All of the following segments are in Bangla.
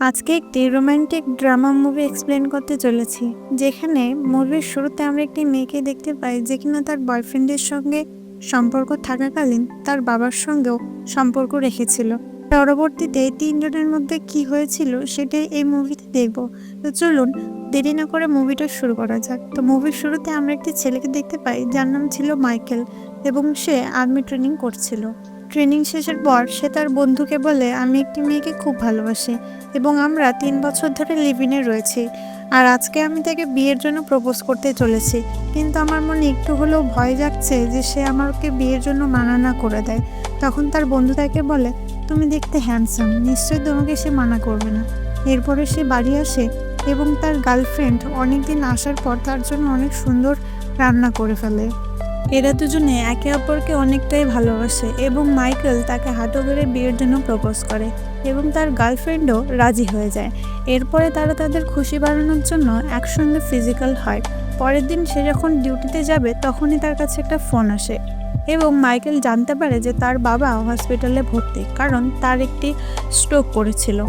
আজকে একটি রোমান্টিক ড্রামা মুভি এক্সপ্লেন করতে চলেছি, যেখানে মুভির শুরুতে আমরা একটি মেয়েকে দেখতে পাই যে কিনা তার বয়ফ্রেন্ডের সঙ্গে সম্পর্ক থাকাকালীন তার বাবার সঙ্গেও সম্পর্ক রেখেছিল। পরবর্তীতে এই তিনজনের মধ্যে কি হয়েছিল সেটাই এই মুভিতে দেখব। তো চলুন দেরি না করে মুভিটা শুরু করা যাক। তো মুভির শুরুতে আমরা একটি ছেলেকে দেখতে পাই যার নাম ছিল মাইকেল, এবং সে আর্মি ট্রেনিং করছিল। ট্রেনিং শেষের পর সে তার বন্ধুকে বলে, আমি একটি মেয়েকে খুব ভালোবাসি এবং আমরা 3 বছর ধরে লিভ-ইনে রয়েছি, আর আজকে আমি তাকে বিয়ের জন্য প্রপোজ করতে চলেছি। কিন্তু আমার মনে একটু হলেও ভয় জাগছে যে সে আমাকে বিয়ের জন্য মানা না করে দেয়। তখন তার বন্ধু তাকে বলে, তুমি দেখতে হ্যান্ডসাম, নিশ্চয়ই তোমাকে সে মানা করবে না। এরপরে সে বাড়ি আসে এবং তার গার্লফ্রেন্ড অনেকদিন আসার পর তার জন্য অনেক সুন্দর রান্না করে ফেলে। এরা দুজনে একে অপরকে অনেকটাই ভালোবাসে এবং মাইকেল তাকে হাঁটু গেড়ে বিয়ের জন্য প্রপোজ করে এবং তার গার্লফ্রেন্ডও রাজি হয়ে যায়। এরপরে তারা তাদের খুশি বাড়ানোর জন্য একসঙ্গে ফিজিক্যাল হয়। পরের দিন সে যখন ডিউটিতে যাবে তখনই তার কাছে একটা ফোন আসে এবং মাইকেল জানতে পারে যে তার বাবা হসপিটালে ভর্তি, কারণ তার একটি স্ট্রোক করেছিল।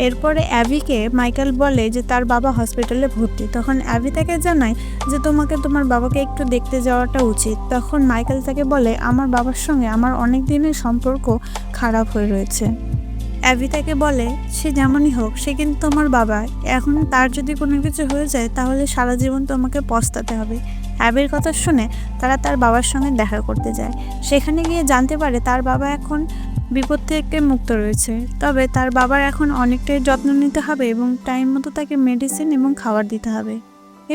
এরপরে অ্যাভিকে মাইকেল বলে যে তার বাবা হসপিটালে ভর্তি। তখন অ্যাভি তাকে জানায় যে তোমাকে তোমার বাবাকে একটু দেখতে যাওয়াটা উচিত। তখন মাইকেল তাকে বলে, আমার বাবার সঙ্গে আমার অনেক দিনের সম্পর্ক খারাপ হয়ে রয়েছে। অ্যাভি তাকে বলে, সে যেমনই হোক সে কিন্তু তোমার বাবা, এখন তার যদি কোনো কিছু হয়ে যায় তাহলে সারা জীবন তোমাকে পস্তাতে হবে। অ্যাভির কথা শুনে তারা তার বাবার সঙ্গে দেখা করতে যায়। সেখানে গিয়ে জানতে পারে তার বাবা এখন বিপদ থেকে মুক্ত রয়েছে, তবে তার বাবার এখন অনেকটাই যত্ন নিতে হবে এবং টাইম মতো তাকে মেডিসিন এবং খাবার দিতে হবে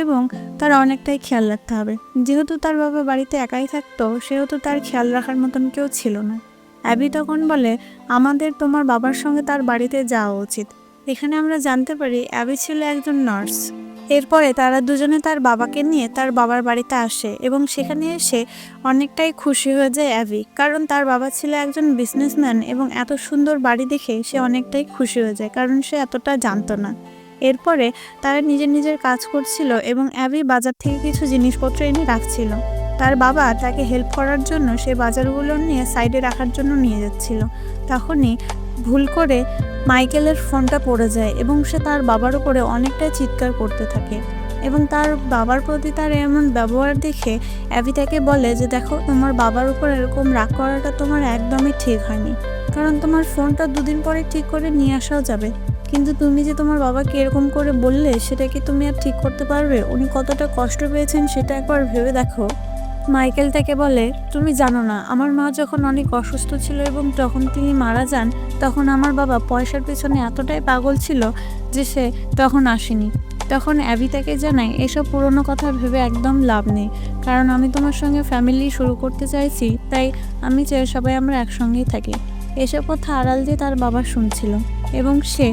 এবং তার অনেকটাই খেয়াল রাখতে হবে। যেহেতু তার বাবা বাড়িতে একাই থাকতো, সেহেতু তার খেয়াল রাখার মতন কেউ ছিল না। অ্যাবি তখন বলে, আমাদের তোমার বাবার সঙ্গে তার বাড়িতে যাওয়া উচিত। এখানে আমরা জানতে পারি অ্যাবি ছিল একজন নার্স। এরপরে তারা দুজনে তার বাবাকে নিয়ে তার বাবার বাড়িতে আসে এবং সেখানে এসে অনেকটাই খুশি হয়ে যায় অ্যাবি, কারণ তার বাবা ছিল একজন বিজনেসম্যান এবং এত সুন্দর বাড়ি দেখে সে অনেকটাই খুশি হয়ে যায়, কারণ সে এতটা জানতো না। এরপরে তারা নিজের নিজের কাজ করছিল এবং অ্যাবি বাজার থেকে কিছু জিনিসপত্র এনে রাখছিল। তার বাবা তাকে হেল্প করার জন্য সে বাজারগুলো নিয়ে সাইডে রাখার জন্য নিয়ে যাচ্ছিল। তখনই ভুল করে মাইকেলের ফোনটা পড়ে যায় এবং সে তার বাবার উপরে অনেকটাই চিৎকার করতে থাকে এবং তার বাবার প্রতি তার এমন ব্যবহার দেখে অ্যাবি তাকে বলে যে দেখো, তোমার বাবার উপর এরকম রাগ করাটা তোমার একদমই ঠিক হয়নি, কারণ তোমার ফোনটা 2 দিন পরে ঠিক করে নিয়ে আসাও যাবে, কিন্তু তুমি যে তোমার বাবাকে এরকম করে বললে সেটা কি তুমি আর ঠিক করতে পারবে? উনি কতটা কষ্ট পেয়েছেন সেটা একবার ভেবে দেখো। মাইকেল তাকে বলে, তুমি জানো না, আমার মা যখন অনেক অসুস্থ ছিল এবং যখন তিনি মারা যান তখন আমার বাবা পয়সার পেছনে এতটাই পাগল ছিল যে সে তখন আসেনি। তখন অ্যাবি তাকে জানায়, এসব পুরনো কথা ভেবে একদম লাভ নেই, কারণ আমি তোমার সঙ্গে ফ্যামিলি শুরু করতে চাইছি, তাই আমি চাই সবাই আমরা একসঙ্গেই থাকি। এসব কথা আড়াল দিয়ে তার বাবা শুনছিল এবং সে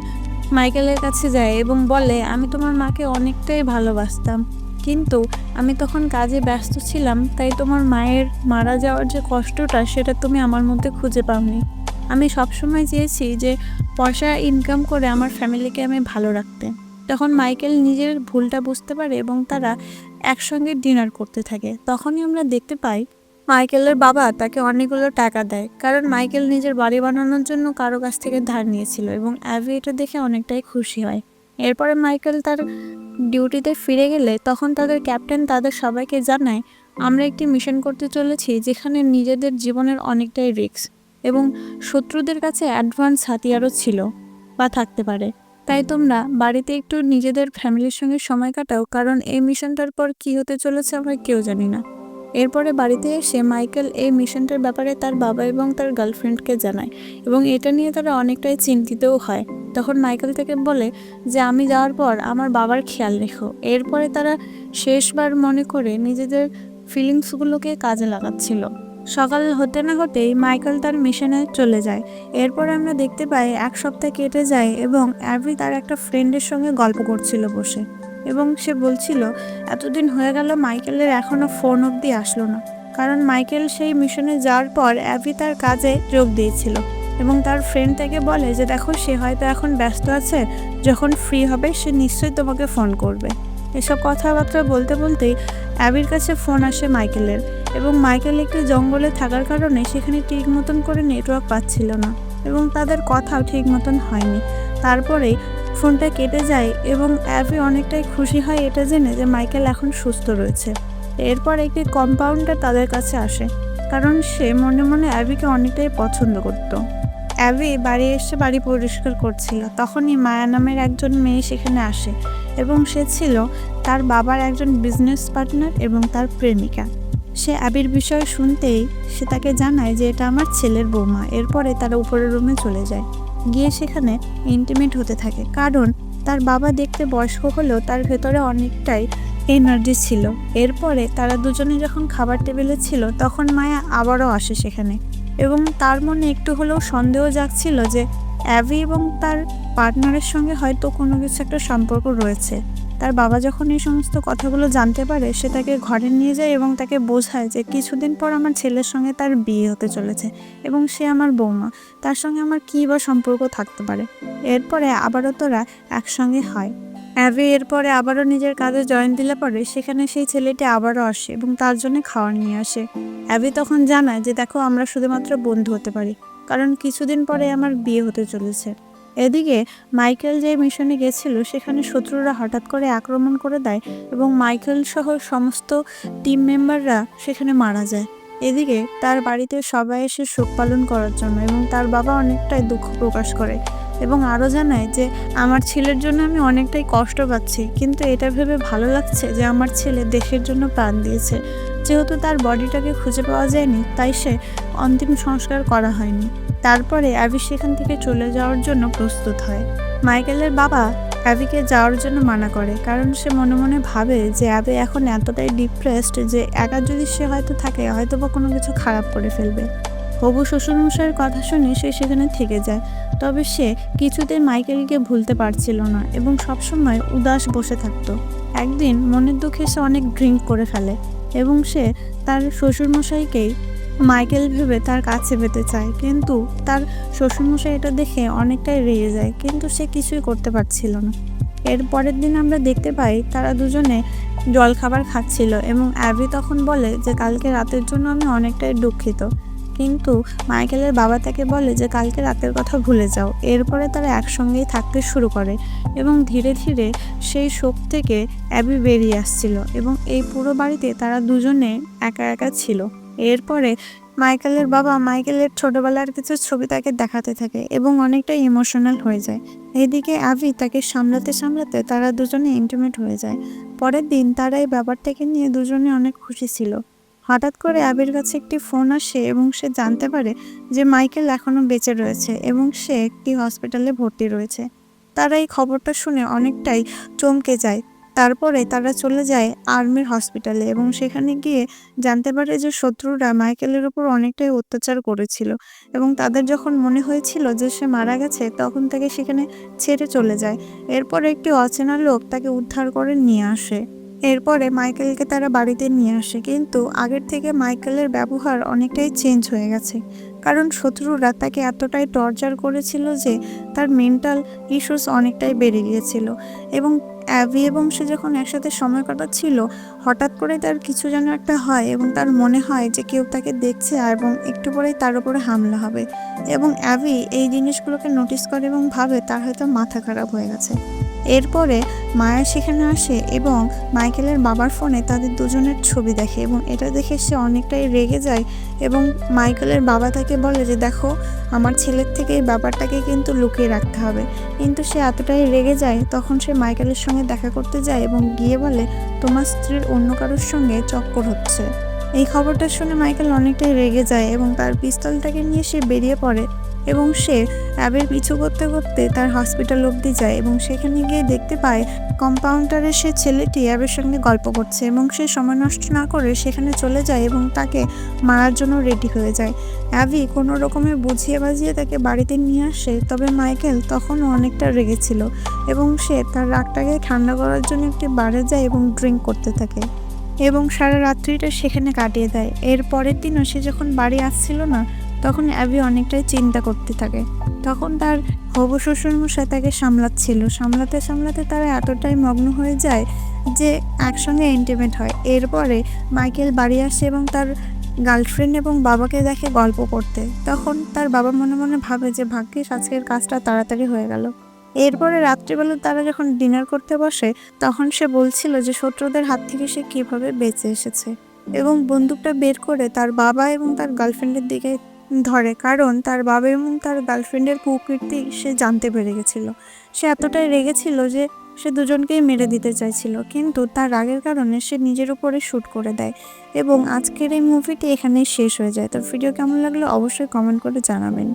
মাইকেলের কাছে যায় এবং বলে, আমি তোমার মাকে অনেকটাই ভালোবাসতাম, কিন্তু আমি তখন কাজে ব্যস্ত ছিলাম, তাই তোমার মায়ের মারা যাওয়ার যে কষ্টটা সেটা তুমি আমার মধ্যে খুঁজে পাওনি। আমি সবসময় চেয়েছি যে পয়সা ইনকাম করে আমার ফ্যামিলিকে আমি ভালো রাখতে। তখন মাইকেল নিজের ভুলটা বুঝতে পারে এবং তারা একসঙ্গে ডিনার করতে থাকে। তখনই আমরা দেখতে পাই মাইকেলের বাবা তাকে অনেকগুলো টাকা দেয়, কারণ মাইকেল নিজের বাড়ি বানানোর জন্য কারো কাছ থেকে ধার নিয়েছিল এবং অ্যাভি এটা দেখে অনেকটাই খুশি হয়। এরপরে মাইকেল তার ডিউটিতে ফিরে গেলে তখন তাদের ক্যাপ্টেন তাদের সবাইকে জানায়, আমরা একটি মিশন করতে চলেছি যেখানে নিজেদের জীবনের অনেকটাই রিস্ক এবং শত্রুদের কাছে অ্যাডভান্স হাতিয়ারও ছিল বা থাকতে পারে, তাই তোমরা বাড়িতে একটু নিজেদের ফ্যামিলির সঙ্গে সময় কাটাও, কারণ এই মিশনটার পর কী হতে চলেছে আমরা কেউ জানি না। এরপরে বাড়িতে এসে মাইকেল এই মিশনটার ব্যাপারে তার বাবা এবং তার গার্লফ্রেন্ডকে জানায় এবং এটা নিয়ে তারা অনেকটাই চিন্তিতও হয়। তখন মাইকেল তাকে বলে যে আমি যাওয়ার পর আমার বাবার খেয়াল রেখো। এরপরে তারা শেষবার মনে করে নিজেদের ফিলিংসগুলোকে কাজে লাগাচ্ছিল। সকাল হতে না হতেই মাইকেল তার মিশনে চলে যায়। এরপর আমরা দেখতে পাই 1 সপ্তাহ কেটে যায় এবং অ্যাভি তার একটা ফ্রেন্ডের সঙ্গে গল্প করছিল বসে এবং সে বলছিল এতদিন হয়ে গেল মাইকেলের এখনও ফোন অবধি আসলো না, কারণ মাইকেল সেই মিশনে যাওয়ার পর অ্যাভি তার কাজে যোগ দিয়েছিল এবং তার ফ্রেন্ড তাকে বলে যে দেখো, সে হয়তো এখন ব্যস্ত আছে, যখন ফ্রি হবে সে নিশ্চয়ই তোমাকে ফোন করবে। এসব কথাবার্তা বলতে বলতেই অ্যাবির কাছে ফোন আসে মাইকেলের এবং মাইকেল একটি জঙ্গলে থাকার কারণে সেখানে ঠিক মতন করে নেটওয়ার্ক পাচ্ছিল না এবং তাদের কথাও ঠিক মতন হয়নি। তারপরেই ফোনটা কেটে যায় এবং অ্যাভি অনেকটাই খুশি হয় এটা জেনে যে মাইকেল এখন সুস্থ রয়েছে। এরপর একটি কম্পাউন্ডার তাদের কাছে আসে, কারণ সে মনে মনে অ্যাভিকে অনেকটাই পছন্দ করত। অ্যাভি বাড়ি এসে বাড়ি পরিষ্কার করছিল, তখনই মায়া নামের একজন মেয়ে সেখানে আসে এবং সে ছিল তার বাবার একজন বিজনেস পার্টনার এবং তার প্রেমিকা। সে অ্যাবির বিষয়ে শুনতেই সে তাকে জানায় যে এটা আমার ছেলের বৌমা। এরপরে তারা উপরের রুমে চলে যায়, গিয়ে সেখানে ইন্টিমেট হতে থাকে, কারণ তার বাবা দেখতে বয়স্ক হলেও তার ভেতরে অনেকটাই এনার্জি ছিল। এরপরে তারা দুজনে যখন খাবার টেবিলে ছিল তখন মায়া আবারও আসে সেখানে এবং তার মনে একটু হলেও সন্দেহ জাগছিল যে অ্যাভি এবং তার পার্টনারের সঙ্গে হয়তো কোনো কিছু একটা সম্পর্ক রয়েছে। তার বাবা যখন এই সমস্ত কথাগুলো জানতে পারে সে তাকে ঘরে নিয়ে যায় এবং তাকে বোঝায় যে কিছুদিন পর আমার ছেলের সঙ্গে তার বিয়ে হতে চলেছে এবং সে আমার বৌমা, তার সঙ্গে আমার কী বা সম্পর্ক থাকতে পারে। এরপরে আবারও তোরা একসঙ্গে হয়। অ্যাভি এরপরে আবারও নিজের কাজে জয়েন দিলে পরে সেখানে সেই ছেলেটি আবারও আসে এবং তার জন্য খাওয়ার নিয়ে আসে। অ্যাভি তখন জানায় যে দেখো, আমরা শুধুমাত্র বন্ধু হতে পারি, কারণ কিছুদিন পরে আমার বিয়ে হতে চলেছে। এদিকে মাইকেল যে মিশনে গেছিল সেখানে শত্রুরা হঠাৎ করে আক্রমণ করে দেয় এবং মাইকেল সহ সমস্ত টিম মেম্বাররা সেখানে মারা যায়। এদিকে তার বাড়িতে সবাই এসে শোক পালন করার জন্য এবং তার বাবা অনেকটাই দুঃখ প্রকাশ করে এবং আরও জানায় যে আমার ছেলের জন্য আমি অনেকটাই কষ্ট পাচ্ছি, কিন্তু এটা ভেবে ভালো লাগছে যে আমার ছেলে দেশের জন্য প্রাণ দিয়েছে। যেহেতু তার বডিটাকে খুঁজে পাওয়া যায়নি তাই সে অন্তিম সংস্কার করা হয়নি। তারপরে অ্যাভি সেখান থেকে চলে যাওয়ার জন্য প্রস্তুত হয়। মাইকেলের বাবা অ্যাভিকে যাওয়ার জন্য মানা করে, কারণ সে মনে মনে ভাবে যে অ্যাভি এখন এতটাই ডিপ্রেসড যে একা যদি সে হয়তো থাকে হয়তো বা কোনো কিছু খারাপ করে ফেলবে। হবু শ্বশুরমশাইয়ের কথা শুনে সে সেখানে থেকে যায়, তবে সে কিছুতেই মাইকেলকে ভুলতে পারছিল না এবং সবসময় উদাস বসে থাকতো। একদিন মনের দুঃখে সে অনেক ড্রিঙ্ক করে ফেলে এবং সে তার শ্বশুরমশাইকেই মাইকেল ভেবে তার কাছে পেতে চায়, কিন্তু তার শ্বশুরমশাই এটা দেখে অনেকটাই রেগে যায়, কিন্তু সে কিছুই করতে পারছিল না। এর পরের দিন আমরা দেখতে পাই তারা দুজনে জলখাবার খাচ্ছিল এবং অ্যাভি তখন বলে যে কালকে রাতের জন্য আমি অনেকটাই দুঃখিত, কিন্তু মাইকেলের বাবা তাকে বলে যে কালকে রাতের কথা ভুলে যাও। এরপরে তারা একসঙ্গেই থাকতে শুরু করে এবং ধীরে ধীরে সেই শোক থেকে অ্যাবি বেরিয়ে আসছিল এবং এই পুরো বাড়িতে তারা দুজনে একা একা ছিল। এরপরে মাইকেলের বাবা মাইকেলের ছোটবেলার কিছু ছবি তাকে দেখাতে থাকে এবং অনেকটা ইমোশনাল হয়ে যায়। এইদিকে অ্যাভি তাকে সামলাতে সামলাতে তারা দুজনে ইন্টিমেট হয়ে যায়। পরের দিন তারা এই ব্যাপারটাকে নিয়ে দুজনে অনেক খুশি ছিল। হঠাৎ করে অ্যাবির কাছে একটি ফোন আসে এবং সে জানতে পারে যে মাইকেল এখনও বেঁচে রয়েছে এবং সে একটি হসপিটালে ভর্তি রয়েছে। তারা এই খবরটা শুনে অনেকটাই চমকে যায়। তারপরে তারা চলে যায় আর্মির হসপিটালে এবং সেখানে গিয়ে জানতে পারে যে শত্রুরা মাইকেলের উপর অনেকটাই অত্যাচার করেছিল এবং তাদের যখন মনে হয়েছিল যে সে মারা গেছে তখন তাকে সেখানে ছেড়ে চলে যায়। এরপর একটি অচেনা লোক তাকে উদ্ধার করে নিয়ে আসে। এরপরে মাইকেলকে তারা বাড়িতে নিয়ে আসে, কিন্তু আগের থেকে মাইকেলের ব্যবহার অনেকটাই চেঞ্জ হয়ে গেছে, কারণ শত্রুরা তাকে এতটাই টর্চার করেছিল যে তার মেন্টাল ইস্যুস অনেকটাই বেড়ে গিয়েছিল এবং অ্যাভি এবং সে যখন একসাথে সময় কাটাচ্ছিল হঠাৎ করে তার কিছু যেন একটা হয় এবং তার মনে হয় যে কেউ তাকে দেখছে এবং একটু পরেই তার উপরে হামলা হবে এবং অ্যাভি এই জিনিসগুলোকে নোটিস করে এবং ভাবে তার হয়তো মাথা খারাপ হয়ে গেছে। এরপরে মায়া সেখানে আসে এবং মাইকেলের বাবার ফোনে তাদের দুজনের ছবি দেখে এবং এটা দেখে সে অনেকটাই রেগে যায় এবং মাইকেলের বাবা তাকে বলে যে দেখো, আমার ছেলের থেকে এই ব্যাপারটাকে কিন্তু লুকিয়ে রাখতে হবে, কিন্তু সে এতটাই রেগে যায় তখন সে মাইকেলের সঙ্গে দেখা করতে যায় এবং গিয়ে বলে তোমার স্ত্রীর অন্য কারোর সঙ্গে চক্কর হচ্ছে। এই খবরটা শুনে মাইকেল অনেকটাই রেগে যায় এবং তার পিস্তলটাকে নিয়ে সে বেরিয়ে পড়ে এবং সে অ্যাবের পিছু করতে করতে তার হসপিটাল অবধি যায় এবং সেখানে গিয়ে দেখতে পায় কম্পাউন্ডারের সে ছেলেটি অ্যাবের সঙ্গে গল্প করছে এবং সে সময় নষ্ট না করে সেখানে চলে যায় এবং তাকে মারার জন্য রেডি হয়ে যায়। অ্যাবি কোনো রকমে বুঝিয়ে বাজিয়ে তাকে বাড়িতে নিয়ে আসে, তবে মাইকেল তখনও অনেকটা রেগেছিল এবং সে তার রাগটাকে ঠান্ডা করার জন্য একটি বারে যায় এবং ড্রিঙ্ক করতে থাকে এবং সারা রাত্রিটা সেখানে কাটিয়ে দেয়। এর পরের দিনও সে যখন বাড়ি আসছিল না তখন অ্যাবি অনেকটাই চিন্তা করতে থাকে। তখন তার হবু শ্বশুরমশাই তাকে সামলাতে সামলাতে তারা এতটাই মগ্ন হয়ে যায় যে একসঙ্গে ইন্টিমেট হয়। এরপরে মাইকেল বাড়ি আসে এবং তার গার্লফ্রেন্ড এবং বাবাকে দেখে গল্প করতে। তখন তার বাবা মনে মনে ভাবে যে ভাগ্যিস আজকের কাজটা তাড়াতাড়ি হয়ে গেল। এরপরে রাত্রিবেলা তারা যখন ডিনার করতে বসে তখন সে বলছিল যে শত্রুদের হাত থেকে সে কিভাবে বেঁচে এসেছে এবং বন্দুকটা বের করে তার বাবা এবং তার গার্লফ্রেন্ডের দিকে ধরে, কারণ তার বাবা এবং তার গার্লফ্রেন্ডের কুকীর্তি সে জানতে পেরে গেছিল। সে এতটাই রেগেছিল যে সে দুজনকেই মেরে দিতে চাইছিল, কিন্তু তার রাগের কারণে সে নিজের উপরে শ্যুট করে দেয় এবং আজকের এই মুভিটি এখানেই শেষ হয়ে যায়। তো ভিডিও কেমন লাগলো অবশ্যই কমেন্ট করে জানাবেন।